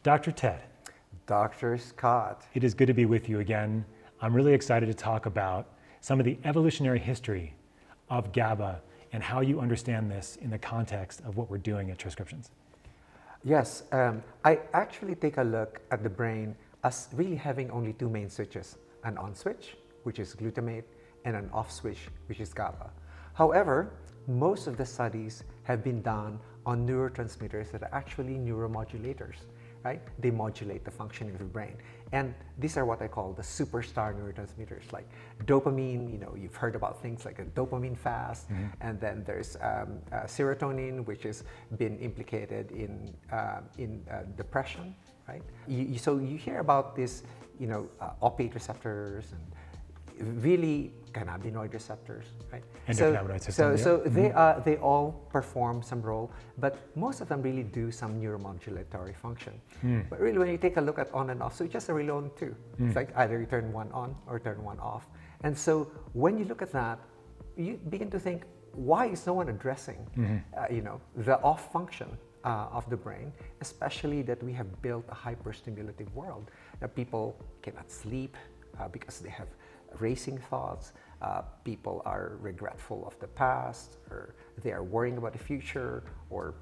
Dr. Ted, Dr. Scott. it is good to be with you again. I'm really excited to talk about some of the evolutionary history of GABA and how you understand this in the context of what we're doing at Transcriptions. Yes, I actually take a look at the brain as really having only two main switches, an on switch, which is glutamate, and an off switch, which is GABA. However, most of the studies have been done on neurotransmitters that are actually neuromodulators, right? They modulate the functioning of the brain. And these are what I call the superstar neurotransmitters, like dopamine. You've heard about things like a dopamine fast, and then there's serotonin, which has been implicated in depression, right? So you hear about this, opiate receptors and really cannabinoid receptors, right? Endocannabinoid system, They all perform some role, but most of them really do some neuromodulatory function. But really, when you take a look at on and off switches, are really only two. It's like either you turn one on or turn one off. And so when you look at that, you begin to think, why is no one addressing, the off function of the brain, especially that we have built a hyperstimulative world that people cannot sleep because they have racing thoughts, people are regretful of the past, or they are worrying about the future, or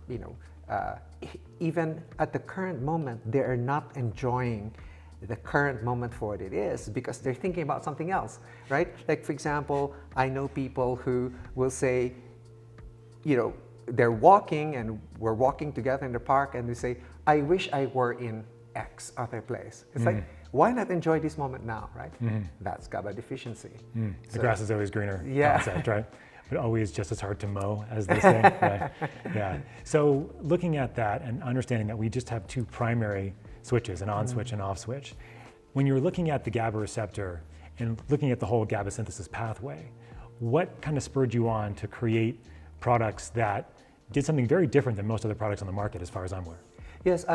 even at the current moment they are not enjoying the current moment for what it is because they're thinking about something else, right? Like, for example, I know people who will say, they're walking and we're walking together in the park and they say, I wish I were in X other place. It's like, why not enjoy this moment now, right? That's GABA deficiency. The grass is always greener concept, right? But always just as hard to mow, as they say. Right? Yeah. So looking at that and understanding that we just have two primary switches, an on switch and off switch. When you're looking at the GABA receptor and looking at the whole GABA synthesis pathway, what kind of spurred you on to create products that did something very different than most other products on the market, as far as I'm aware? Yes,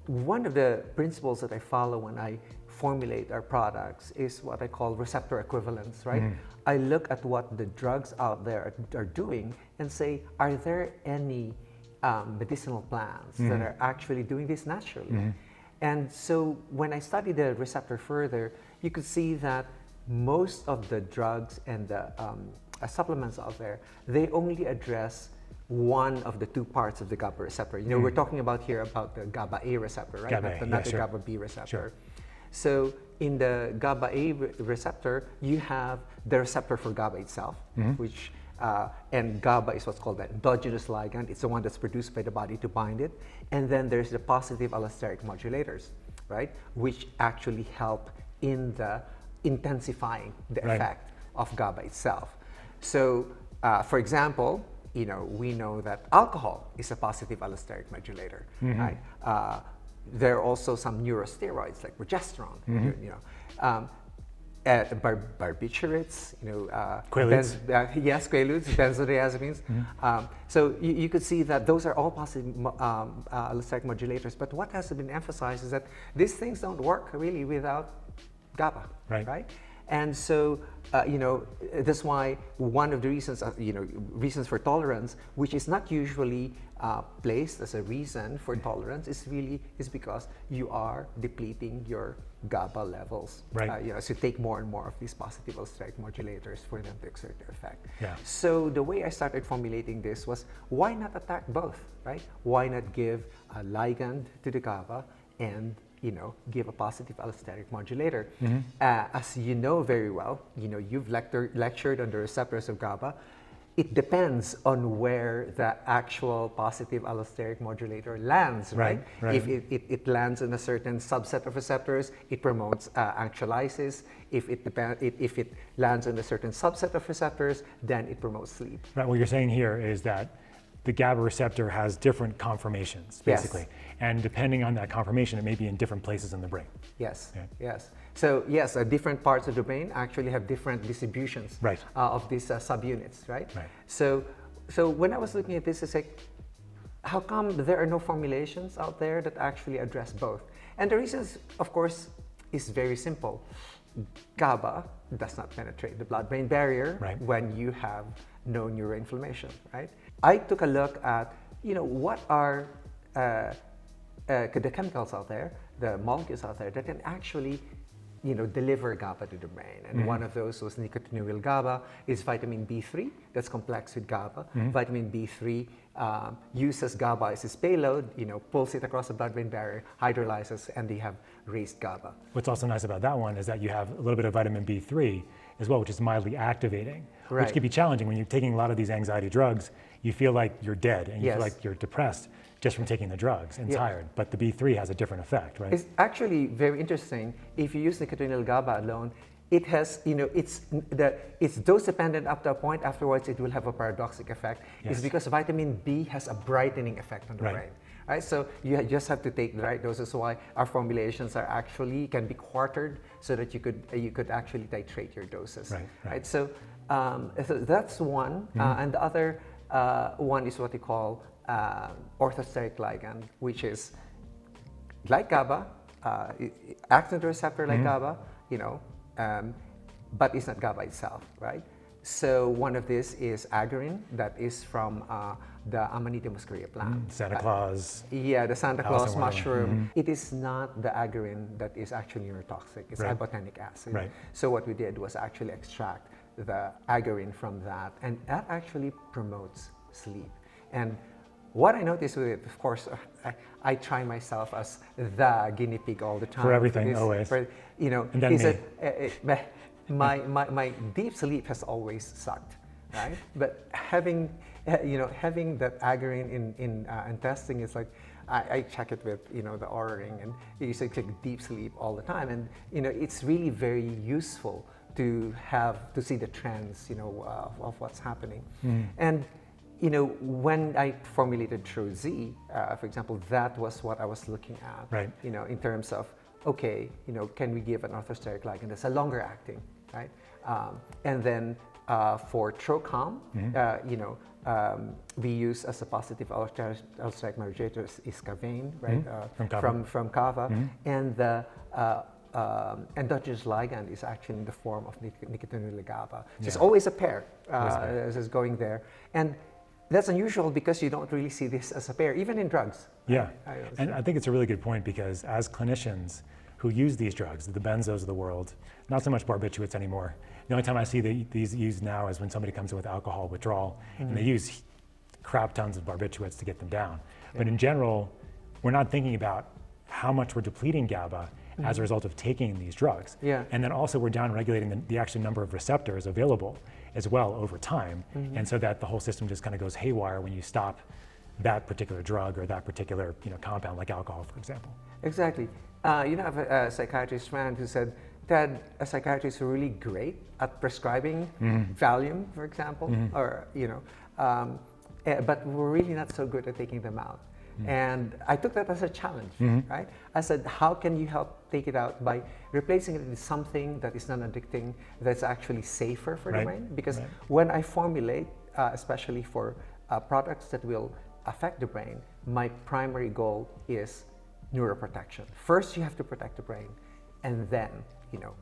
one of the principles that I follow when I formulate our products is what I call receptor equivalence, right? I look at what the drugs out there are doing and say, are there any medicinal plants that are actually doing this naturally? And so when I study the receptor further, you could see that most of the drugs and the supplements out there, they only address one of the two parts of the GABA receptor. We're talking about here about the GABA-A receptor, right? Not the GABA-B receptor. Sure. So in the GABA-A receptor, you have the receptor for GABA itself, which, and GABA is what's called the endogenous ligand. It's the one that's produced by the body to bind it. And then there's the positive allosteric modulators, right? Which actually help in the intensifying the effect of GABA itself. So, for example, we know that alcohol is a positive allosteric modulator, right? There are also some neurosteroids like progesterone, barbiturates, Quaaludes. Yes, Quaaludes, benzodiazepines. So you could see that those are all positive allosteric modulators. But what has been emphasized is that these things don't work really without GABA, right? And so, that's why one of the reasons, reasons for tolerance, which is not usually placed as a reason for tolerance, is because you are depleting your GABA levels. So you take more and more of these positive allosteric modulators for them to exert their effect. So the way I started formulating this was, why not attack both, right? Why not give a ligand to the GABA and give a positive allosteric modulator. As you know very well, you've lectured on the receptors of GABA. It depends on where the actual positive allosteric modulator lands, right? If it lands in a certain subset of receptors, it promotes anxiolysis. If it lands in a certain subset of receptors, then it promotes sleep. Right. What you're saying here is that the GABA receptor has different conformations, basically. Yes. And depending on that conformation, it may be in different places in the brain. Yes, yes. So yes, different parts of the brain actually have different distributions of these subunits, right? So when I was looking at this, it's like, how come there are no formulations out there that actually address both? And the reasons, of course, is very simple. GABA does not penetrate the blood-brain barrier when you have no neuroinflammation, right? I took a look at, what are the chemicals out there, the molecules out there that can actually, deliver GABA to the brain. And one of those was nicotinyl GABA, is vitamin B3 that's complex with GABA. Vitamin B3 uses GABA as its payload, pulls it across the blood-brain barrier, hydrolyzes, and they have raised GABA. What's also nice about that one is that you have a little bit of vitamin B3 as well, which is mildly activating, which can be challenging when you're taking a lot of these anxiety drugs. You feel like you're dead and you feel like you're depressed just from taking the drugs and tired. But the B3 has a different effect, right? It's actually very interesting. If you use nicotinyl GABA alone, it has, it's dose dependent up to a point. Afterwards, it will have a paradoxic effect. It's because vitamin B has a brightening effect on the brain. Right, so you just have to take the right doses. Why our formulations are actually can be quartered so that you could actually titrate your doses. Right. So that's one, and the other one is what we call orthosteric ligand, which is like GABA, acts on the receptor like GABA, but it's not GABA itself, right? So one of this is agarine, that is from the Amanita muscaria plant. Santa Claus. Yeah, the Santa Claus mushroom. It is not the agarine that is actually neurotoxic. It's ibotenic acid. So what we did was actually extract the agarine from that, and that actually promotes sleep. And what I noticed with it, of course, I try myself as the guinea pig all the time. For everything, always. And then is that my deep sleep has always sucked, right? But having that agarine in testing is like, I check it with the Oura Ring, and it's like deep sleep all the time, and it's really very useful to see the trends of what's happening. And when I formulated True Z, for example, that was what I was looking at. In terms of, okay, can we give an orthosteric ligand that's a longer acting, right? And then for Trocom, we use as a positive allosteric modulator is Cavane, right? From Kava, and the endogenous ligand is actually in the form of nicotinyl GABA. So it's always a pair is going there, and that's unusual because you don't really see this as a pair, even in drugs. And I think it's a really good point, because as clinicians who use these drugs, the benzos of the world, not so much barbiturates anymore. The only time I see these used now is when somebody comes in with alcohol withdrawal, and they use crap tons of barbiturates to get them down. But in general, we're not thinking about how much we're depleting GABA as a result of taking these drugs. And then also we're down-regulating the actual number of receptors available as well over time, and so that the whole system just kind of goes haywire when you stop that particular drug or that particular compound, like alcohol, for example. Exactly. I have a psychiatrist friend who said that a psychiatrist is really great at prescribing Valium, for example, or but we're really not so good at taking them out. And I took that as a challenge, right? I said, how can you help take it out by replacing it with something that is non-addicting, that's actually safer for the brain? Because when I formulate, especially for products that will affect the brain, my primary goal is neuroprotection. First, you have to protect the brain, and then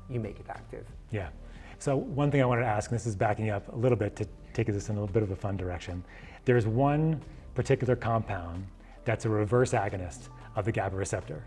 you make it active. Yeah. So one thing I wanted to ask, and this is backing up a little bit to take this in a little bit of a fun direction. There's one particular compound that's a reverse agonist of the GABA receptor.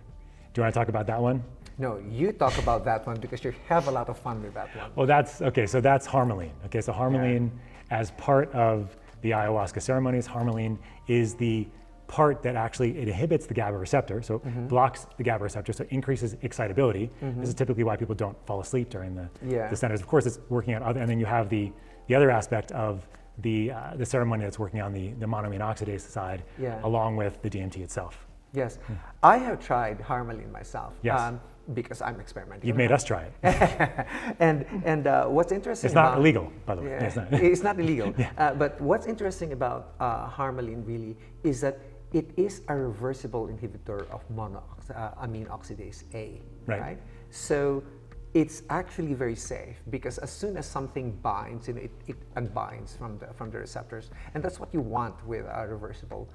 Do you want to talk about that one? No, you talk about that one because you have a lot of fun with that one. Well, that's okay. So that's harmaline. Okay, so harmaline, as part of the ayahuasca ceremonies, harmaline is the part that actually it inhibits the GABA receptor, so it blocks the GABA receptor, so it increases excitability. This is typically why people don't fall asleep during the centers. Of course, it's working on other, and then you have the other aspect of the ceremony that's working on the monoamine oxidase side, along with the DMT itself. Yes, I have tried harmaline myself. Yes. Because I'm experimenting. You've made us try it. and what's interesting It's not illegal, by the way. It's not illegal. But what's interesting about harmaline really is that it is a reversible inhibitor of monoamine oxidase A. Right? So it's actually very safe, because as soon as something binds, it unbinds from the receptors, and that's what you want with a reversible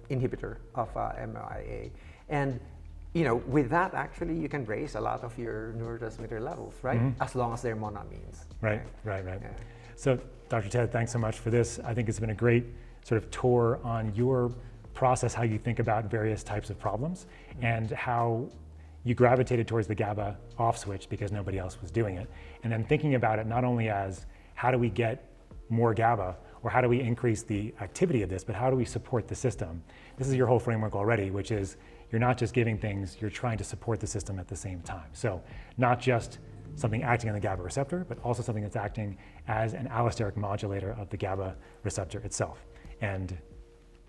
inhibitor of MIA. And with that, actually, you can raise a lot of your neurotransmitter levels, right? As long as they're monoamines. Right. So, Dr. Ted, thanks so much for this. I think it's been a great sort of tour on your process how you think about various types of problems and how you gravitated towards the GABA off switch because nobody else was doing it. And then thinking about it not only as how do we get more GABA or how do we increase the activity of this, but how do we support the system? This is your whole framework already, which is you're not just giving things, you're trying to support the system at the same time. So not just something acting on the GABA receptor, but also something that's acting as an allosteric modulator of the GABA receptor itself. And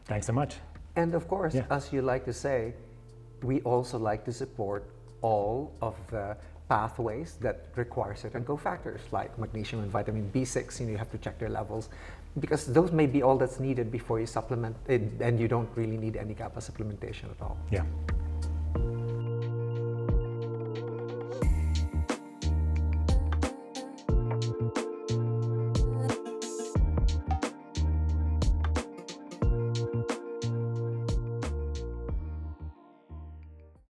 thanks so much. And of course, as you like to say, we also like to support all of the pathways that require certain cofactors like magnesium and vitamin B6. You have to check their levels because those may be all that's needed before you supplement it, and you don't really need any GABA supplementation at all. Yeah.